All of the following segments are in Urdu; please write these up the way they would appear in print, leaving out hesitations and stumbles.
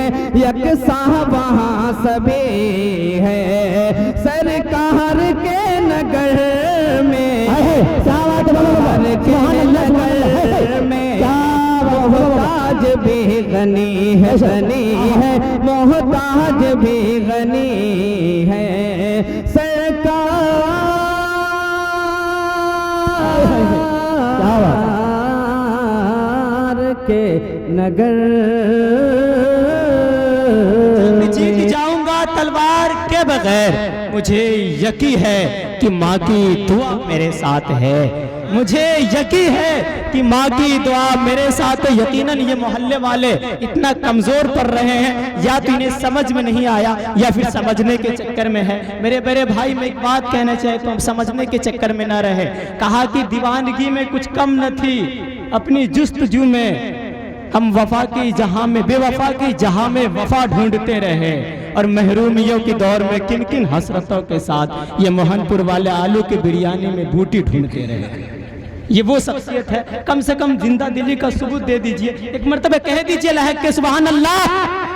ہے یکساں وہاں سبھی ہے سرکار کے نگر میں سرکار کے نگر میں محتاج بھی غنی ہے غنی ہے محتاج بھی غنی ہے سرکار کے نگر جیت جاؤں گا تلوار کے بغیر مجھے یقین ہے کہ ماں کی دعا میرے ساتھ ہے مجھے یقین ہے کہ ماں کی دعا میرے ساتھ ہے یقیناً یہ محلے والے اتنا کمزور پڑ رہے ہیں یا تو انہیں سمجھ میں نہیں آیا یا پھر سمجھنے کے چکر میں ہے میرے بڑے بھائی میں ایک بات کہنا چاہتا ہوں سمجھنے کے چکر میں نہ رہے کہا کہ دیوانگی میں کچھ کم نہ تھی اپنی جستجو میں ہم وفا کی جہاں میں بے وفا کی جہاں میں وفا ڈھونڈتے رہے اور محرومیوں کے دور میں کن کن حسرتوں کے ساتھ یہ موہن پور والے آلو کی بریانی میں بوٹی ڈھونڈتے رہے یہ وہ شخصیت ہے کم سے کم زندہ دلی کا ثبوت دے دیجئے ایک مرتبہ کہہ دیجئے لہک کے سبحان اللہ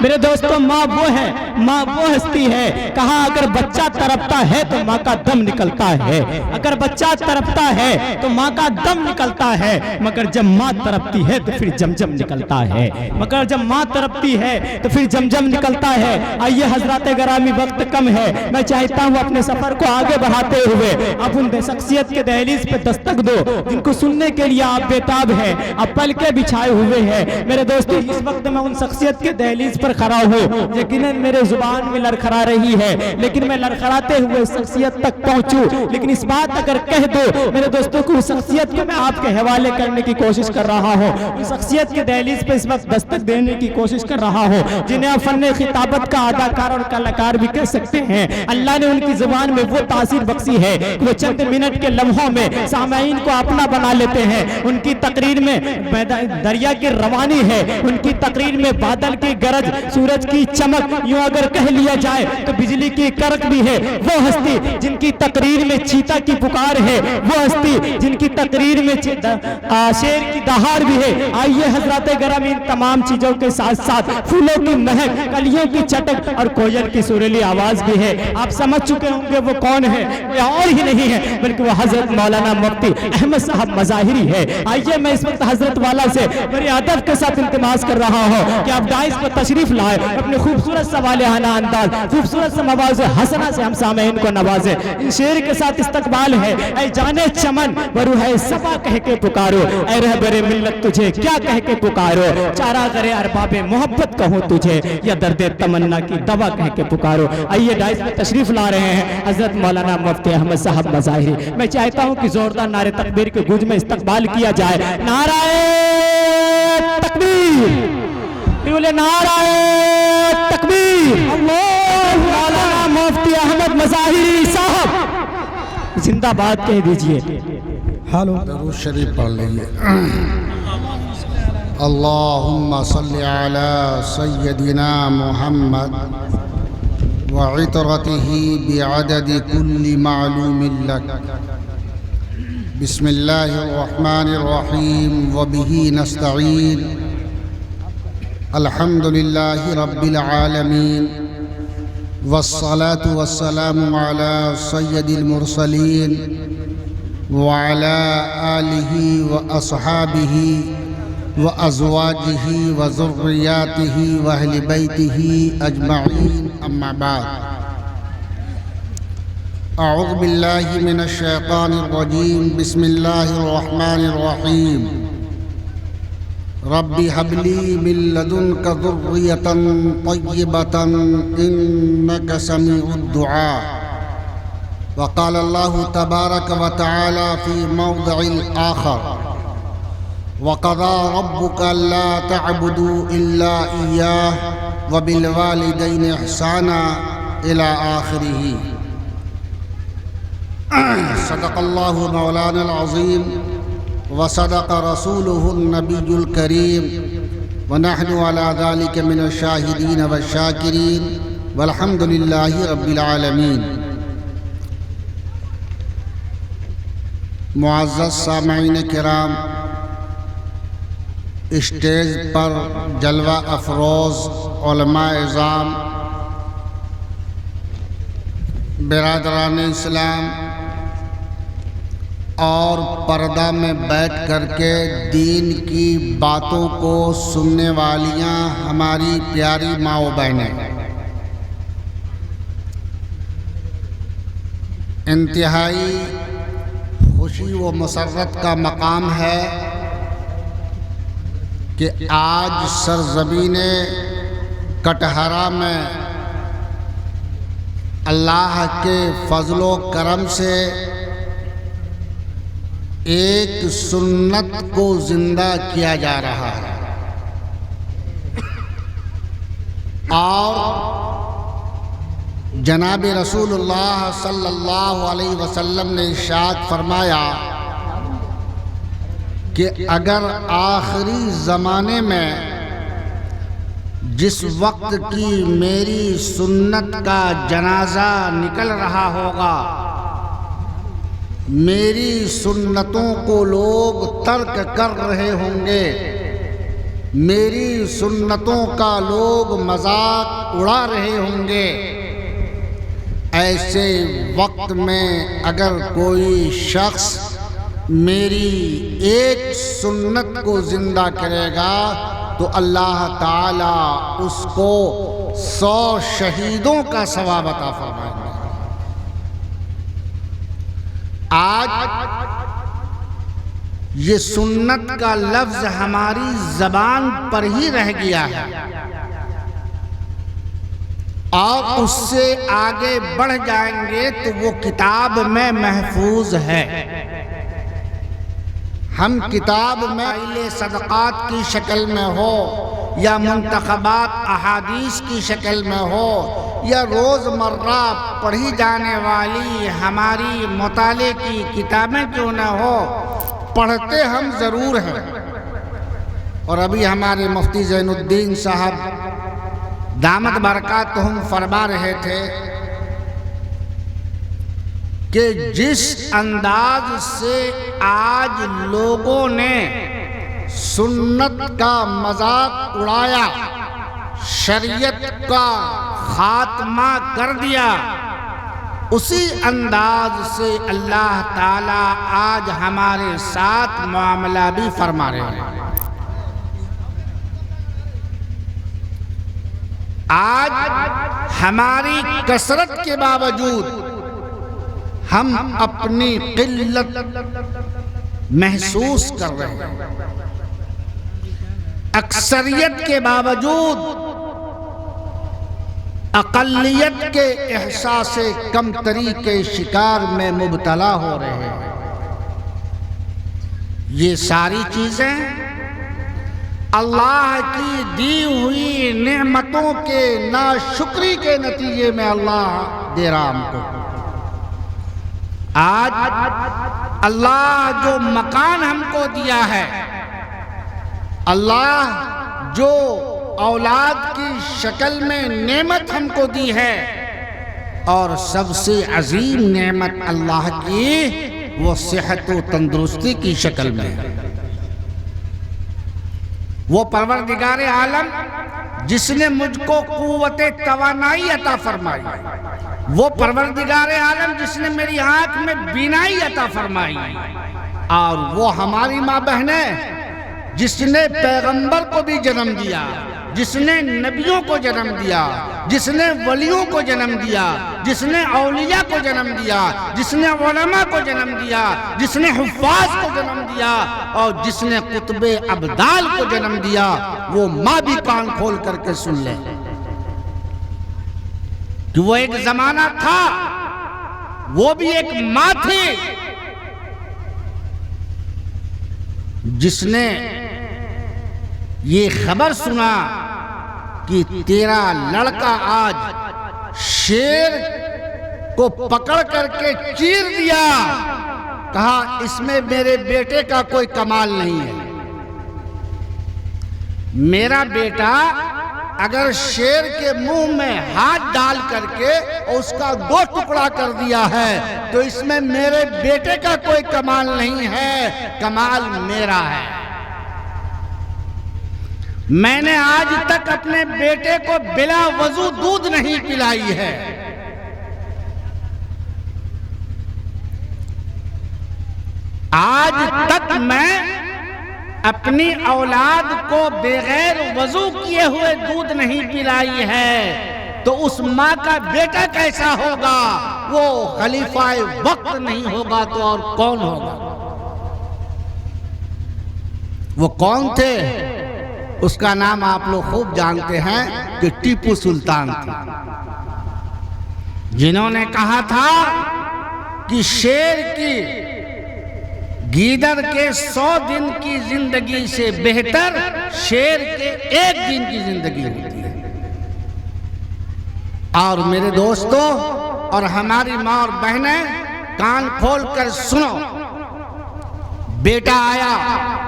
میرے دوستوں ماں وہ ہے ماں وہ ہستی ہے کہا اگر بچہ تڑپتا ہے تو ماں کا دم نکلتا ہے اگر بچہ تڑپتا ہے تو ماں کا دم نکلتا ہے مگر جب ماں تڑپتی ہے تو پھر جمجم نکلتا ہے مگر جب ماں تڑپتی ہے تو پھر جمجم نکلتا ہے آئیے حضرات گرامی وقت کم ہے میں چاہتا ہوں اپنے سفر کو آگے بڑھاتے ہوئے اب ان شخصیت کے دہلیز پہ دستک دو جن کو سننے کے لیے آپ بےتاب ہیں آپ پلکیں بچھائے ہوئے ہیں میرے دوستو اس وقت میں ان شخصیت کے دہلیز پر کھڑا ہوں یقیناً میرے زبان میں لڑکھڑا رہی ہے لیکن میں لڑکھڑاتے ہوئے شخصیت تک پہنچوں لیکن اس بات اگر کہہ دو میرے دوستوں کو اس شخصیت کو میں آپ کے حوالے کرنے کی کوشش کر رہا ہوں اس شخصیت کے دہلیز پہ اس وقت دستک دینے کی کوشش کر رہا ہوں جنہیں آپ فن خطابت کا اداکار اور کلاکار بھی کہہ سکتے ہیں اللہ نے ان کی زبان میں وہ تاثیر بخشی ہے کہ وہ چند منٹ کے لمحوں میں سامعین کو اپنا بنا لیتے ہیں ان کی تقریر میں دریا کی روانی ہے ان کی تقریر میں بادل کی گرج سورج کی چمک یوں اگر کہہ لیا جائے تو بجلی کی کرک بھی ہے وہ ہستی جن کی تقریر میں چیتا کی پکار ہے وہ ہستی جن کی تقریر میں شیر کی دہاڑ بھی ہے آئیے حضرات گرامی ان تمام چیزوں کے ساتھ ساتھ پھولوں کی مہک کلیوں کی چٹک اور کوئل کی سریلی آواز بھی ہے آپ سمجھ چکے ہوں گے وہ کون ہے کوئی اور ہی نہیں ہے بلکہ وہ حضرت مولانا مفتی احمد صاحب مظاہری ہے آئیے میں اس وقت حضرت والا سے بڑے ادب کے ساتھ التماس کر رہا ہوں کہ آپ ڈائس پر تشریف لائے اپنے خوبصورت سوالہانہ انداز خوبصورت سے مواز حسنہ سے ہم سامعین کو نوازے ان شعر کے ساتھ استقبال ہے اے جانے چمن بروح صفا کہہ کے پکارو اے رہبر ملت تجھے کیا کہہ کے پکارو چارہ غرے ارباب محبت کہوں تجھے یا درد تمنا کی دوا کہہ کے پکارو آئیے ڈائس میں تشریف لا رہے ہیں حضرت مولانا مفتی احمد صاحب مظاہری میں چاہتا ہوں کہ زوردار نعرے تکبیر کے گونج میں استقبال کیا جائے نعرہ تکبیر نعرہ تکبیر اللہ مولانا مفتی احمد مظاہری صاحب زندہ باد کہہ دیجئے درود شریف پڑھ لیجئے اللہم صلی علی سیدنا محمد وعطرته بعدد كل معلوم لك بسم اللہ الرحمن الرحیم وبه نستعین الحمد للہ رب العالمین والصلاة والسلام على سید المرسلین وعلى آلہ وأصحابہ وأزواجہ وذریاتہ وأہل بیتہ اجمعین اما بعد اعوذ باللہ من الشیطان الرجیم بسم اللہ الرحمن الرحیم رب هب لي من لدنك ذرية طيبة إنك سميع الدعاء وقال الله تبارك وتعالى في موضع آخر وقضى ربك ألا تعبدوا إلا إياه وبالوالدين إحسانا إلى آخره صدق الله مولانا العظيم وصدق رسوله النبي الكريم ونحن على ذلك من الشاهدين والشاكرين والحمد لله رب العالمين معزز سامعین کرام اسٹیج پر جلوہ افروز علماء اعظام، برادران اسلام اور پردہ میں بیٹھ کر کے دین کی باتوں کو سننے والیاں ہماری پیاری ماں و بہنیں، انتہائی خوشی و مسرت کا مقام ہے کہ آج سرزمین کٹہرہ میں اللہ کے فضل و کرم سے ایک سنت کو زندہ کیا جا رہا ہے، اور جناب رسول اللہ صلی اللہ علیہ وسلم نے ارشاد فرمایا کہ اگر آخری زمانے میں جس وقت کی میری سنت کا جنازہ نکل رہا ہوگا، میری سنتوں کو لوگ ترک کر رہے ہوں گے، میری سنتوں کا لوگ مذاق اڑا رہے ہوں گے، ایسے وقت میں اگر کوئی شخص میری ایک سنت کو زندہ کرے گا تو اللہ تعالی اس کو 100 شہیدوں کا ثواب عطا فرمائیں گے۔ آج یہ سنت کا لفظ ہماری زبان پر ہی رہ گیا ہے، اور اس سے آگے بڑھ جائیں گے تو وہ کتاب میں محفوظ ہے۔ ہم کتاب میں فائل صدقات کی شکل میں ہو، یا منتخبات احادیث کی شکل میں ہو، یا روزمرہ پڑھی جانے والی ہماری مطالعے کی کتابیں کیوں نہ ہو، پڑھتے ہم ضرور ہیں۔ اور ابھی ہمارے مفتی زین الدین صاحب دامت برکاتہم فرما رہے تھے کہ جس انداز سے آج لوگوں نے سنت کا مذاق اڑایا، شریعت کا خاتمہ کر دیا، اسی انداز سے اللہ تعالیٰ آج ہمارے ساتھ معاملہ بھی فرما رہے ہیں۔ آج ہماری کثرت کے باوجود ہم اپنی قلت محسوس کر رہے ہیں، اکثریت کے باوجود اقلیت کے احساس کمتری کے شکار میں مبتلا ہو رہے ہیں۔ یہ ساری چیزیں اللہ کی دی ہوئی نعمتوں کے ناشکری کے نتیجے میں اللہ دے رہا ہم کو۔ آج اللہ جو مکان ہم کو دیا ہے، اللہ جو اولاد کی شکل میں نعمت ہم کو دی ہے، اور سب سے عظیم نعمت اللہ کی وہ صحت و تندرستی کی شکل میں ہے۔ وہ پروردگار عالم جس نے مجھ کو قوت توانائی عطا فرمائی، وہ پروردگار عالم جس نے میری آنکھ میں بینائی عطا فرمائی، اور وہ ہماری ماں بہنیں جس نے پیغمبر کو بھی جنم دیا، جس نے نبیوں کو جنم دیا، جس نے ولیوں کو جنم دیا، جس نے اولیاء کو جنم دیا، جس نے علماء کو جنم دیا، جس نے حفاظ کو جنم دیا، اور جس نے قطب ابدال کو جنم دیا، وہ ماں بھی کان کھول کر کے سن لے کہ وہ ایک زمانہ تھا، وہ بھی ایک ماں تھی جس نے یہ خبر سنا کہ تیرا لڑکا آج شیر کو پکڑ کر کے چیر دیا، کہا اس میں میرے بیٹے کا کوئی کمال نہیں ہے۔ میرا بیٹا اگر شیر کے منہ میں ہاتھ ڈال کر کے اس کا 2 ٹکڑا کر دیا ہے تو اس میں میرے بیٹے کا کوئی کمال نہیں ہے، کمال میرا ہے۔ میں نے آج تک اپنے بیٹے کو بلا وضو دودھ نہیں پلائی ہے. آج تک میں اپنی اولاد کو بغیر وضو کیے ہوئے دودھ نہیں پلائی ہے. تو اس ماں کا بیٹا کیسا ہوگا؟ وہ خلیفہ وقت نہیں ہوگا تو اور کون ہوگا؟ وہ کون تھے؟ اس کا نام آپ لوگ خوب جانتے ہیں کہ ٹیپو سلطان تھے، جنہوں نے کہا تھا کہ شیر کی گیدڑ کے 100 دن کی زندگی سے بہتر شیر کے 1 دن کی زندگی ہوتی ہے. اور میرے دوستوں اور ہماری ماں اور بہنیں کان کھول کر سنو. بیٹا آیا،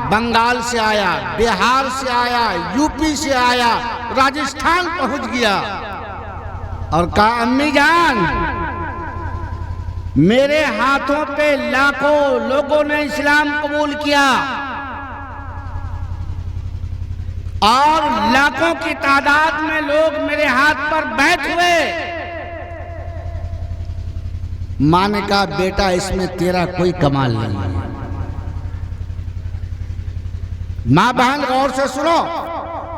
بنگال سے آیا، بہار سے آیا، یو پی سے آیا، راجستھان پہنچ گیا اور کہا امی جان میرے ہاتھوں پہ لاکھوں لوگوں نے اسلام قبول کیا اور لاکھوں کی تعداد میں لوگ میرے ہاتھ پر بیٹھ ہوئے. ماں نے کہا بیٹا اس میں تیرا کوئی کمال نہیں ہے. ماں بہن غور سے سنو،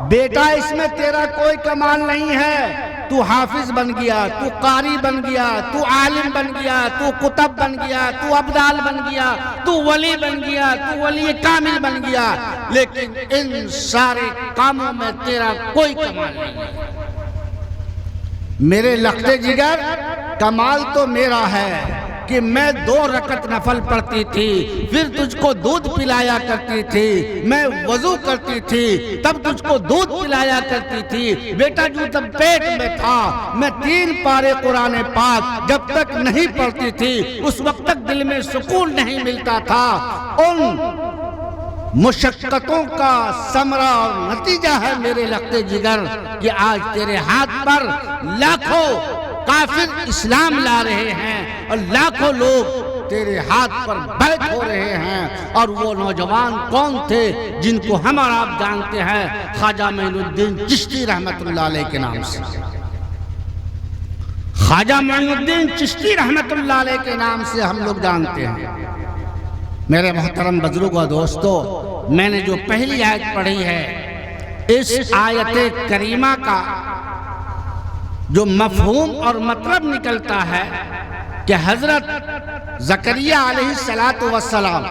بیٹا اس میں تیرا کوئی کمال نہیں ہے. تو حافظ بن گیا، تو قاری بن گیا، تو عالم بن گیا، تو کتب بن گیا، تو ابدال بن گیا، تو ولی بن گیا، تو ولی کامل بن گیا، لیکن ان سارے کاموں میں تیرا کوئی کمال نہیں ہے. میرے لخت جگر کمال تو میرا ہے کہ میں 2 رکعت نفل پڑھتی تھی، پھر تجھ کو دودھ پلایا کرتی تھی، میں وضو کرتی تھی تب تجھ کو دودھ پلایا کرتی تھی. بیٹا جو تب پیٹ میں تھا میں 3 پارے قرآن پاک جب تک نہیں پڑھتی تھی اس وقت تک دل میں سکون نہیں ملتا تھا. ان مشقتوں کا ثمرہ اور نتیجہ ہے میرے لخت جگر کہ آج تیرے ہاتھ پر لاکھوں کافر اسلام لا رہے ہیں اور لاکھوں لوگ تیرے ہاتھ پر بیعت ہو رہے ہیں. اور وہ نوجوان کون تھے جن کو ہم اور آپ جانتے ہیں؟ خواجہ معین الدین چشتی رحمت اللہ علیہ کے نام سے. خواجہ معین الدین چشتی رحمت اللہ علیہ کے نام سے ہم لوگ جانتے ہیں. میرے محترم بزرگوں دوستو، میں نے جو پہلی آیت پڑھی ہے اس آیت کریمہ کا جو مفہوم اور مطلب نکلتا ہے کہ حضرت زکریہ علیہ السلام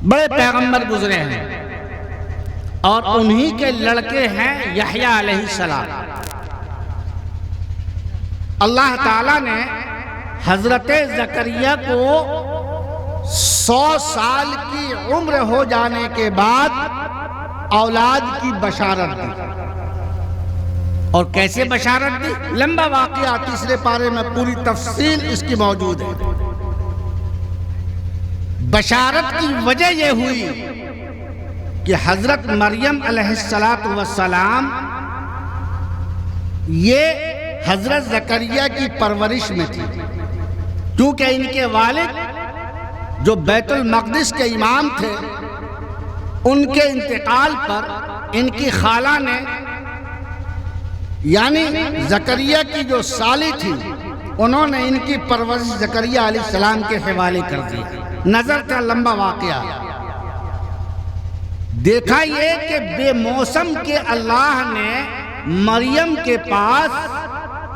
بڑے پیغمبر گزرے ہیں اور انہی کے لڑکے ہیں یحییٰ علیہ السلام. اللہ تعالیٰ نے حضرت زکریہ کو 100 سال کی عمر ہو جانے کے بعد اولاد کی بشارت دی. اور کیسے بشارت دی؟ لمبا واقعہ 3 پارے میں پوری تفصیل اس کی موجود ہے. بشارت کی وجہ یہ ہوئی کہ حضرت مریم علیہ السلام یہ حضرت زکریہ کی پرورش میں تھی، کیونکہ ان کے والد جو بیت المقدس کے امام تھے ان کے انتقال پر ان کی خالہ نے یعنی زکریہ کی جو سالی تھی انہوں نے ان کی پرورش زکریہ علیہ السلام کے حوالے کر دی. نظر کا لمبا واقعہ. دیکھا یہ کہ بے موسم کے اللہ نے مریم کے پاس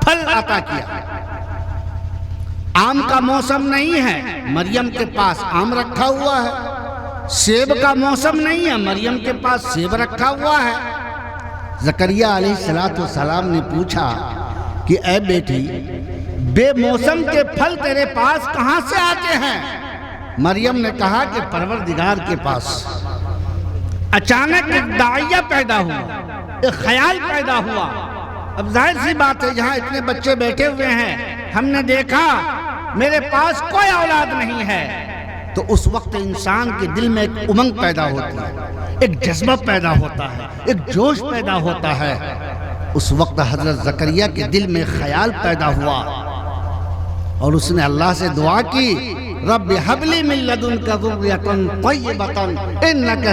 پھل عطا کیا. آم کا موسم نہیں ہے، مریم کے پاس آم رکھا ہوا ہے. سیب کا موسم نہیں ہے، مریم کے پاس سیب رکھا ہوا ہے. زکریہ علیہ السلام نے پوچھا کہ اے بیٹی بے موسم کے پھل تیرے پاس کہاں سے آتے ہیں؟ مریم نے کہا کہ پروردگار کے پاس. اچانک ایک داعیہ پیدا ہوا، ایک خیال پیدا ہوا. اب ظاہر سی بات ہے جہاں اتنے بچے بیٹھے ہوئے ہیں ہم نے دیکھا میرے پاس کوئی اولاد نہیں ہے، تو اس وقت انسان کے دل میں ایک امنگ پیدا ہوتی ہے، ایک جذبہ پیدا ہوتا ہے، ایک جوش پیدا ہوتا ہے. اس وقت حضرت زکریہ کے دل میں خیال پیدا ہوا اور اس نے اللہ سے دعا کی، رب ہب لی من لدنک ذریۃ طیبۃ انک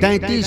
33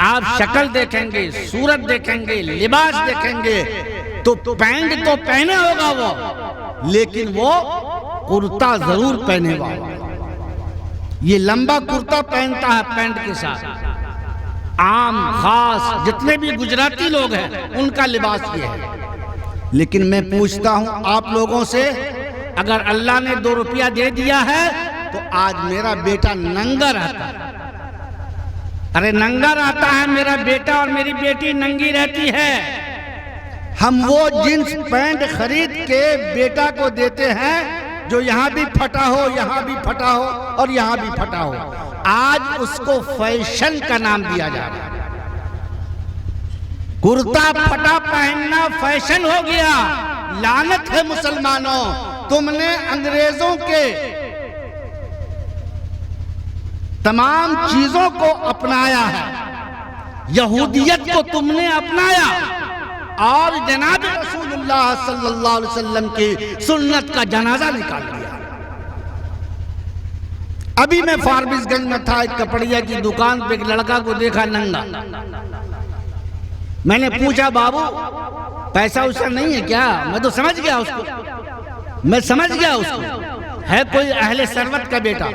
آپ شکل دیکھیں گے، صورت دیکھیں گے، لباس دیکھیں گے تو پینٹ تو پہنے ہوگا وہ، لیکن وہ کرتا ضرور پہنے والا، یہ لمبا کرتا پہنتا ہے پینٹ کے ساتھ۔ عام خاص جتنے بھی گجراتی لوگ ہیں ان کا لباس یہ ہے۔ لیکن میں پوچھتا ہوں آپ لوگوں سے، اگر اللہ نے 2 روپیہ دے دیا ہے تو آج میرا بیٹا ننگا رہتا ہے، ارے ننگا رہتا ہے میرا بیٹا اور میری بیٹی ننگی رہتی ہے، ہم وہ جنس پینٹ خرید کے بیٹا کو دیتے ہیں جو یہاں بھی پھٹا ہو، یہاں بھی پھٹا ہو اور یہاں بھی پھٹا ہو۔ آج اس کو فیشن کا نام دیا جا رہا ہے، کرتا پھٹا پہننا فیشن ہو گیا۔ لعنت ہے مسلمانوں، تم نے انگریزوں کے تمام چیزوں کو اپنایا ہے، یہودیت کو تم نے اپنایا اور جناب رسول اللہ صلی اللہ علیہ وسلم کی سنت کا جنازہ نکال دیا۔ ابھی میں فاربس گنج میں تھا، ایک کپڑیا کی دکان پہ ایک لڑکا کو دیکھا ننگا، میں نے پوچھا بابو پیسہ ویسا نہیں ہے کیا؟ میں تو سمجھ گیا اس کو، میں سمجھ گیا اس کو ہے کوئی اہل ثروت کا بیٹا۔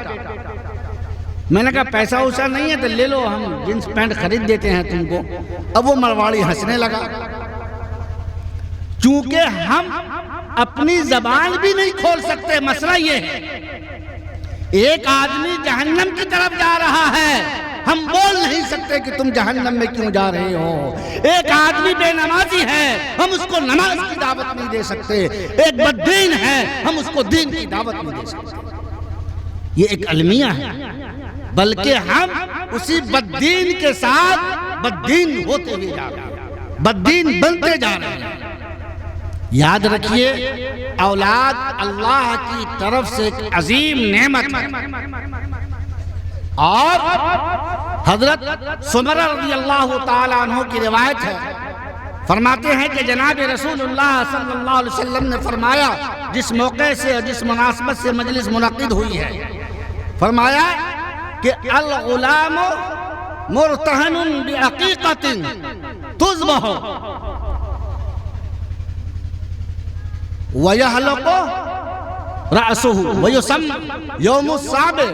میں نے کہا پیسہ ویسا نہیں ہے تو لے لو، ہم جنس پینٹ خرید دیتے ہیں تم کو۔ اب وہ مرواڑی ہنسنے لگا، چونکہ ہم اپنی زبان بھی نہیں کھول سکتے۔ مسئلہ یہ ہے ایک آدمی جہنم کی طرف جا رہا ہے، ہم بول نہیں سکتے کہ تم جہنم میں کیوں جا رہے ہو۔ ایک آدمی بے نمازی ہے، ہم اس کو نماز کی دعوت نہیں دے سکتے۔ ایک بددین ہے، ہم اس کو دین کی دعوت نہیں دے سکتے۔ یہ ایک المیہ ہے، بلکہ ہم اسی بددین کے ساتھ بددین ہوتے ہوئے جا رہے ہیں، بددین بنتے جا رہے ہیں۔ یاد رکھیے اولاد اللہ کی طرف سے ایک عظیم نعمت ہے، اور حضرت سمرہ رضی اللہ تعالیٰ عنہ کی روایت ہے، فرماتے ہیں کہ جناب رسول اللہ صلی اللہ علیہ وسلم نے فرمایا، جس موقع سے جس مناسبت سے مجلس منعقد ہوئی ہے، فرمایا کہ الغلام مرتہن بعقیقۃ تذبح وَيَحْلَقُ رَأْسُهُ وَيُسَمَّى يَوْمُ السَّابِعِ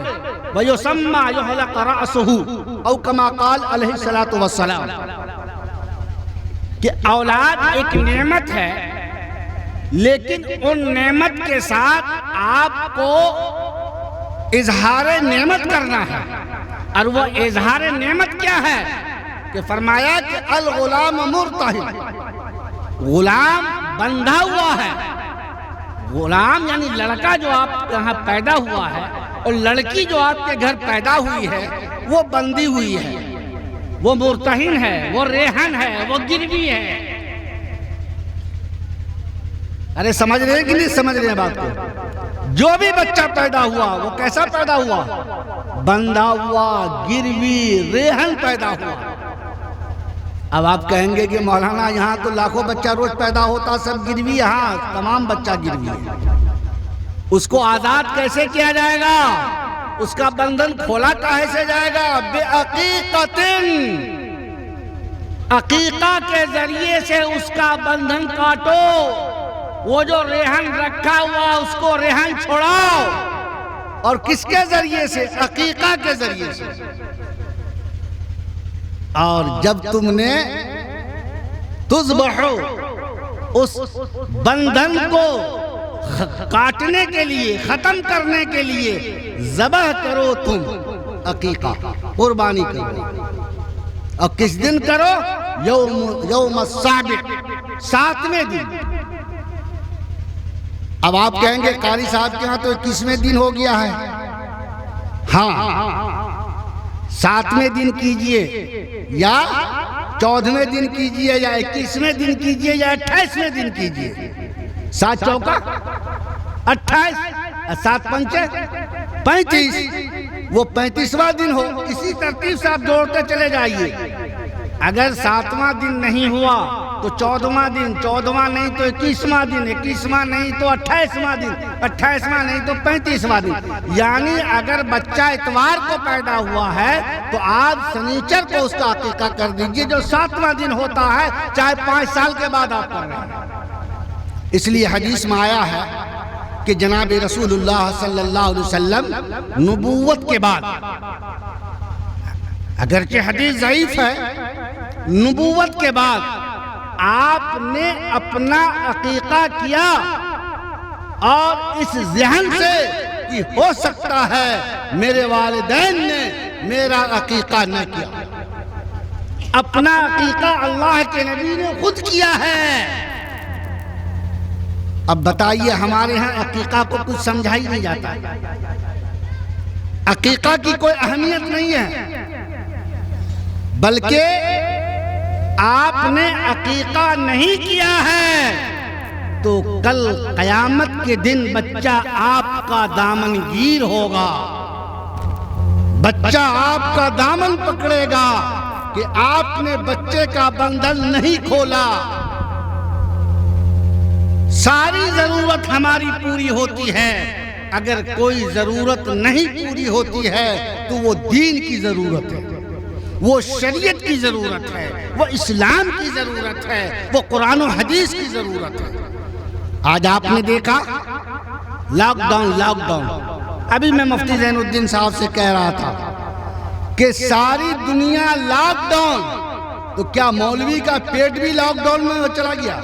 وَيُسَمَّى يُحْلَقُ رَأْسُهُ او کما قال علیہ الصلوۃ والسلام، کہ اولاد ایک نعمت ہے، لیکن ان نعمت کے ساتھ آپ کو اظہار نعمت کرنا ہے، اور وہ اظہار نعمت کیا ہے کہ فرمایا کہ الغلام مرتہن، غلام بندھا ہوا ہے۔ غلام یعنی لڑکا جو آپ یہاں پیدا ہوا ہے اور لڑکی جو آپ کے گھر پیدا ہوئی ہے وہ بندھی ہوئی ہے، وہ مرتہن ہے، وہ ریحن ہے، وہ گروی ہے۔ ارے سمجھ رہے ہیں کہ نہیں سمجھ رہے ہیں بات کو؟ جو بھی بچہ پیدا ہوا وہ کیسا پیدا ہوا؟ بندھا ہوا، گروی، ریحن پیدا ہوا۔ اب آپ کہیں گے کہ مولانا یہاں تو لاکھوں بچہ روز پیدا ہوتا، سب گروی، یہاں تمام بچہ گروی ہے۔ اس کو آزاد کیسے کیا جائے گا؟ اس کا بندھن کھولا کہے سے جائے گا؟ بعقیقۃ، عقیقہ کے ذریعے سے اس کا بندھن کاٹو، وہ جو ریحن رکھا ہوا اس کو ریحن چھوڑاؤ۔ اور کس کے ذریعے سے؟ عقیقہ کے ذریعے سے۔ اور جب تم نے تذبحو، اس بندھن کو کاٹنے کے لیے، ختم کرنے کے لیے ذبح کرو، تم عقیقہ قربانی کرو، اور کس دن کرو؟ یوم السابع، 7ویں دن۔ اب آپ کہیں گے قاری صاحب کے ہاں تو 21ویں دن ہو گیا ہے۔ ہاں، 7ویں دن کیجئے یا 14ویں دن کیجئے یا 21ویں دن کیجئے یا 28ویں دن کیجئے، 7 چوکا 28، 7 پنچے 35، وہ 35واں دن ہو، اسی ترتیب سے آپ جوڑتے چلے جائیے۔ اگر 7واں دن نہیں ہوا تو 14واں دن، 14واں نہیں تو 21واں دن، 21واں نہیں تو 28واں دن، 28واں نہیں تو 35واں دن. یعنی اگر بچہ اتوار کو پیدا ہوا ہے تو آپ سنیچر کو اس کا عقیقہ کر دیجئے، جو 7واں دن ہوتا ہے، چاہے 5 سال کے بعد آپ کر رہے ہیں. اس لیے حدیث میں آیا ہے کہ جناب رسول اللہ صلی اللہ علیہ وسلم نبوت کے بعد، اگرچہ حدیث ضعیف ہے، نبوت کے بعد آپ نے اپنا عقیقہ کیا اور اس ذہن سے کہ ہو سکتا ہے میرے والدین نے میرا عقیقہ نہ کیا. اپنا عقیقہ اللہ کے نبی نے خود کیا ہے. اب بتائیے ہمارے ہاں عقیقہ کو کچھ سمجھا ہی نہیں جاتا. عقیقہ کی کوئی اہمیت نہیں ہے، بلکہ آپ نے عقیقہ نہیں کیا ہے تو کل قیامت کے دن بچہ آپ کا دامن گیر ہوگا. بچہ آپ کا دامن پکڑے گا کہ آپ نے بچے کا بندھن نہیں کھولا. ساری ضرورت ہماری پوری ہوتی ہے، اگر کوئی ضرورت نہیں پوری ہوتی ہے تو وہ دین کی ضرورت ہے، وہ شریعت کی ضرورت ہے، وہ اسلام کی ضرورت ہے، وہ قرآن و حدیث کی ضرورت ہے. آج آپ نے دیکھا لاک ڈاؤن. ابھی میں مفتی زین الدین صاحب سے کہہ رہا تھا کہ ساری دنیا لاک ڈاؤن، تو کیا مولوی کا پیٹ بھی لاک ڈاؤن میں چلا گیا؟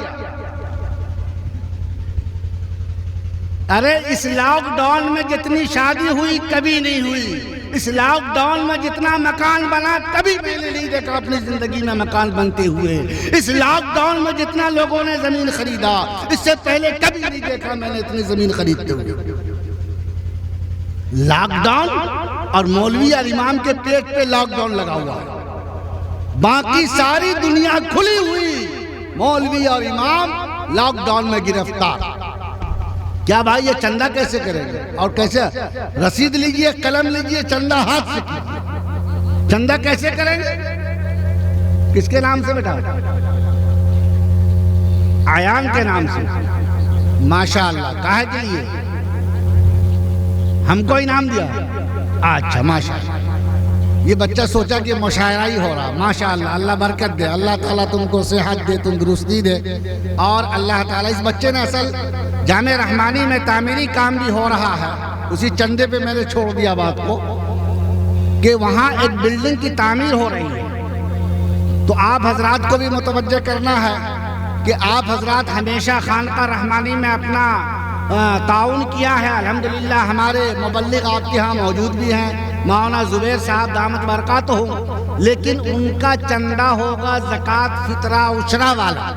ارے اس لاک ڈاؤن میں جتنی شادی ہوئی کبھی نہیں ہوئی. اس لاک ڈاؤن میں جتنا مکان بنا کبھی میں نے نہیں دیکھا اپنی زندگی میں مکان بنتے ہوئے. اس لاک ڈاؤن میں جتنا لوگوں نے زمین خریدا اس سے پہلے کبھی نہیں دیکھا میں نے اتنی زمین خریدتے ہوئے. لاک ڈاؤن اور مولوی اور امام کے پیٹ پہ لاک ڈاؤن لگا ہوا ہے. باقی ساری دنیا کھلی ہوئی، مولوی اور امام لاک ڈاؤن میں گرفتار. کیا بھائی یہ چندہ کیسے کریں گے؟ اور کیسے رسید لیجئے، قلم لیجئے، چندہ ہاتھ سے کیجئے. چندہ کیسے کریں گے؟ کس کے نام سے بیٹا؟ آیان کے نام سے. ماشاءاللہ. کہے کے لیے ہم کو انعام دیا؟ اچھا ماشاءاللہ. یہ بچہ سوچا کہ مشاعرہ ہی ہو رہا. ماشاءاللہ. اللہ برکت دے، اللہ تعالیٰ تم کو صحت دے، تندرستی دے. اور اللہ تعالیٰ اس بچے نے اصل جامع رحمانی میں تعمیری کام بھی ہو رہا ہے. اسی چندے پہ میں نے چھوڑ دیا بات کو کہ وہاں ایک بلڈنگ کی تعمیر ہو رہی ہے. تو آپ حضرات کو بھی متوجہ کرنا ہے کہ آپ حضرات ہمیشہ خانقاہ رحمانی میں اپنا تعاون کیا ہے. الحمدللہ ہمارے مبلغ آپ کے ہاں موجود بھی ہیں، مولانا زبیر صاحب دامت برکاتہم، لیکن ان کا چندہ ہوگا زکوٰۃ فطرہ عشرہ والا.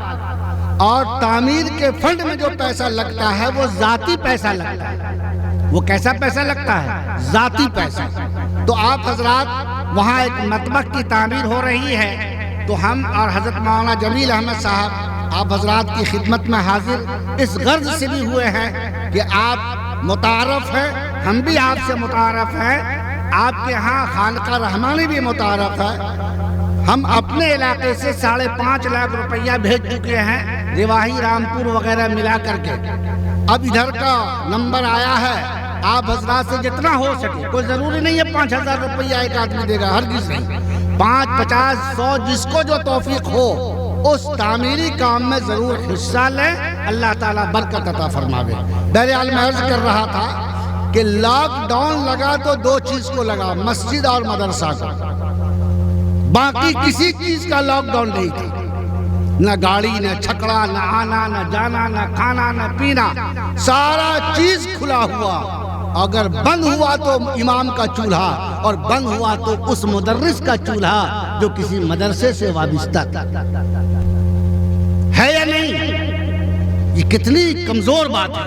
اور تعمیر کے فنڈ میں جو پیسہ لگتا ہے وہ ذاتی پیسہ لگتا ہے. وہ کیسا پیسہ لگتا ہے؟ ذاتی پیسہ. تو آپ حضرات وہاں ایک مطبخ کی تعمیر ہو رہی ہے، تو ہم اور حضرت مولانا جمیل احمد صاحب آپ حضرات کی خدمت میں حاضر اس غرض سے بھی ہوئے ہیں کہ آپ متعارف ہیں، ہم بھی آپ سے متعارف ہیں، آپ کے ہاں خانقاہ رحمانی بھی متعارف ہے. ہم اپنے علاقے سے 5.5 لاکھ روپیہ بھیج چکے ہیں، رواحی، رامپور وغیرہ ملا کر کے. اب ادھر کا نمبر آیا ہے، آپ حضرات سے جتنا ہو سکے، کوئی ضروری نہیں ہے 5,000 روپیہ ایک آدمی دے گا، ہرگز نہیں. 5, 50, 100 جس کو جو توفیق ہو اس تعمیری کام میں ضرور حصہ لیں. اللہ تعالیٰ برکت عطا فرماوے. بہرحال میں عرض کر رہا تھا کہ لاک ڈاؤن لگا تو 2 چیز کو لگا، مسجد اور مدرسہ کو. باقی کسی چیز کا لاک ڈاؤن نہیں تھا. نہ گاڑی، نہ چھکڑا، نہ آنا، نہ جانا، نہ کھانا، نہ پینا، سارا چیز کھلا ہوا. اگر بند ہوا تو امام کا چولہا، اور بند ہوا تو اس مدرس کا چولہا جو کسی مدرسے سے وابستہ تھا. ہے یا نہیں؟ یہ کتنی کمزور بات ہے.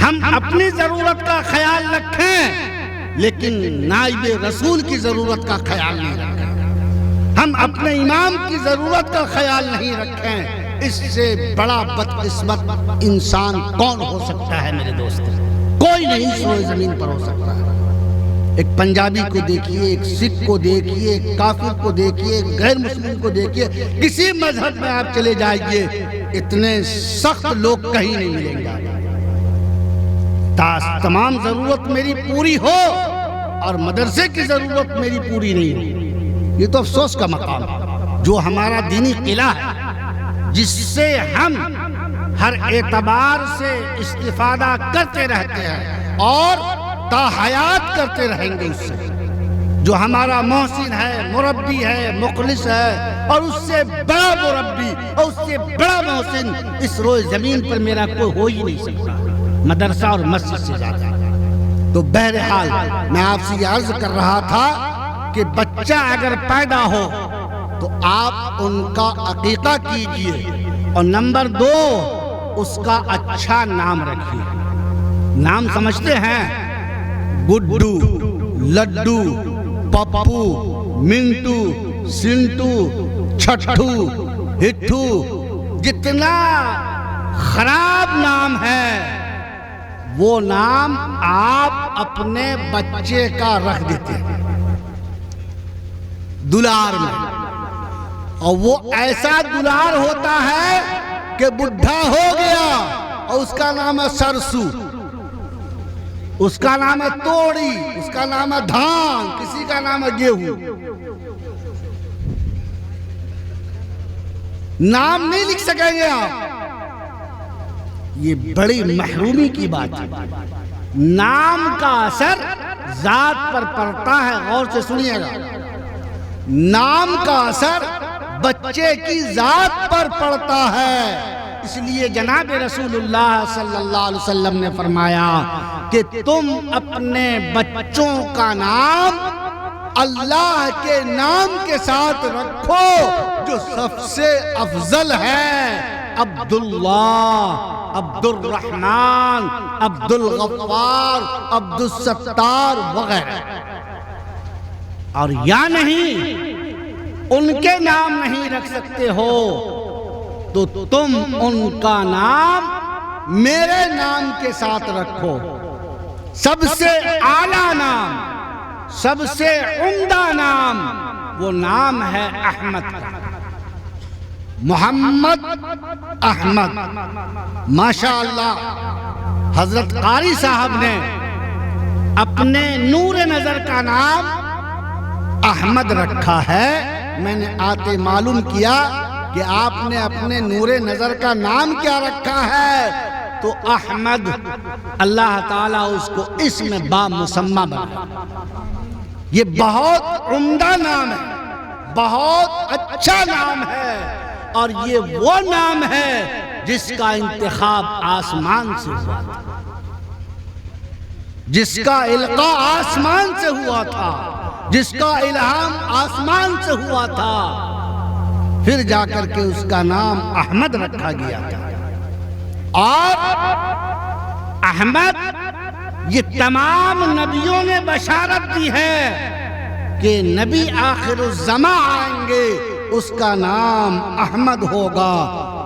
ہم اپنی ضرورت کا خیال رکھیں لیکن نائب رسول کی ضرورت کا خیال نہیں رکھیں. ہم اپنے امام کی ضرورت کا خیال نہیں رکھیں. اس سے بڑا بدقسمت انسان کون ہو سکتا ہے میرے دوست؟ کوئی نہیں سوئے زمین پر ہو سکتا ہے. ایک پنجابی کو دیکھیے، ایک سکھ کو دیکھیے، ایک کافر کو دیکھیے، ایک غیر مسلم کو دیکھیے، کسی مذہب میں آپ چلے جائیے، اتنے سخت لوگ کہیں نہیں ملیں گے۔ تمام ضرورت میری پوری ہو اور مدرسے کی ضرورت میری پوری نہیں ہو، یہ تو افسوس کا مقام ہے۔ جو ہمارا دینی قلعہ ہے، جس سے ہم ہر اعتبار سے استفادہ کرتے رہتے ہیں اور تا حیات کرتے رہیں گے، اس سے جو ہمارا محسن ہے، مربی ہے، مخلص ہے، اور اس سے بڑا مربی اور اس سے بڑا محسن اس روئے زمین پر میرا کوئی ہو ہی نہیں سکتا، مدرسہ اور مسجد سے زیادہ۔ تو بہرحال میں آپ سے یہ عرض کر رہا تھا کہ بچہ اگر پیدا ہو تو آپ ان کا عقیقہ کیجئے، اور نمبر 2 اس کا اچھا نام رکھیے۔ نام سمجھتے ہیں؟ گڈو، لڈو، پپو، منٹو، سنٹو، چھٹو، ہٹو، جتنا خراب نام ہے وہ نام آپ اپنے بچے کا رکھ دیتے ہیں دلار میں، اور وہ ایسا دلار ہوتا ہے کہ بڈھا ہو گیا اور اس کا نام ہے سرسو، اس کا نام ہے توڑی، اس کا نام ہے دھان، کسی کا نام ہے گیہوں۔ نام نہیں لکھ سکیں گے آپ، یہ بڑی محرومی کی بات ہے۔ نام کا اثر ذات پر پڑتا ہے، غور سے سنیے گا، نام کا اثر بچے کی ذات پر پڑتا ہے۔ اس لیے جناب رسول اللہ صلی اللہ علیہ وسلم نے فرمایا کہ تم اپنے بچوں کا نام اللہ کے نام کے ساتھ رکھو جو سب سے افضل ہے، عبداللہ، عبد الرحمن، عبد الغفار، عبد الستار وغیرہ، اور یا نہیں ان کے نام نہیں رکھ سکتے ہو تو تم ان کا نام میرے نام کے ساتھ رکھو۔ سب سے اعلیٰ نام، سب سے عمدہ نام، وہ نام ہے احمد کا، محمد احمد۔ ماشاءاللہ حضرت قاری صاحب نے اپنے نور نظر کا نام احمد رکھا ہے۔ میں نے آتے معلوم کیا کہ آپ نے اپنے نور نظر کا نام کیا رکھا ہے، تو احمد، اللہ تعالیٰ اس کو اسم با مسمہ بنا۔ یہ بہت عمدہ نام ہے، بہت اچھا نام ہے، اور یہ وہ نام ہے جس کا انتخاب آسمان سے ہوا تھا، جس کا القاء آسمان سے ہوا تھا، جس کا الہام آسمان سے ہوا تھا، پھر جا کر کے اس کا نام احمد رکھا گیا تھا۔ اور احمد، یہ تمام نبیوں نے بشارت دی ہے کہ نبی آخر الزمان آئیں گے، اس کا نام احمد ہوگا۔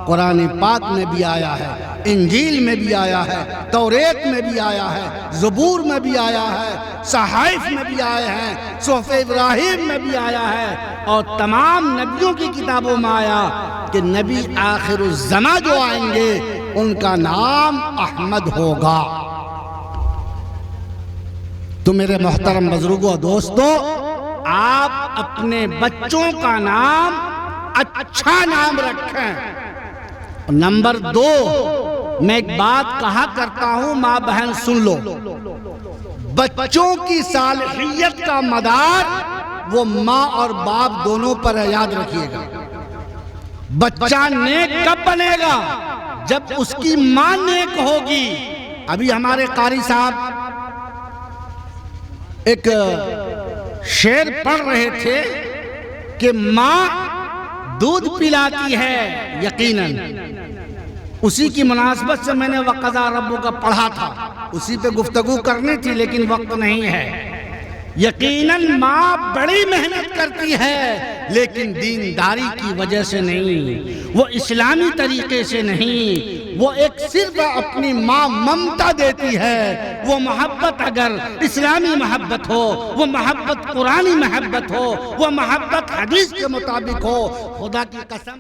قرآن پاک میں بھی آیا ہے، انجیل میں بھی آیا ہے، توریت میں بھی آیا ہے، زبور میں بھی آیا ہے، صحائف میں بھی آئے ہیں، صحف ابراہیم میں بھی آیا ہے، اور تمام نبیوں کی کتابوں میں آیا کہ نبی آخر الزمان جو آئیں گے ان کا نام احمد ہوگا۔ تو میرے محترم بزرگوں دوستو، آپ اپنے بچوں کا نام اچھا نام رکھیں۔ نمبر 2، میں ایک بات کہا کرتا ہوں، ماں بہن سن لو، بچوں کی صالحیت کا مدار وہ ماں اور باپ دونوں پر ہے، یاد رکھیے گا۔ بچہ نیک کب بنے گا؟ جب اس کی ماں نیک ہوگی۔ ابھی ہمارے قاری صاحب ایک شعر پڑھ رہے تھے کہ ماں دودھ پلاتی ہے یقیناً، اسی کی مناسبت سے میں نے وَقَضَىٰ رَبُّكَ پڑھا تھا، اسی پہ گفتگو کرنی تھی لیکن وقت نہیں ہے۔ یقیناً ماں بڑی محنت کرتی ہے لیکن دینداری کی وجہ سے نہیں، وہ اسلامی طریقے سے نہیں، وہ ایک صرف اپنی ماں ممتا دیتی ہے۔ وہ محبت اگر اسلامی محبت ہو، وہ محبت قرآنی محبت ہو، وہ محبت حدیث کے مطابق ہو، خدا کی قسم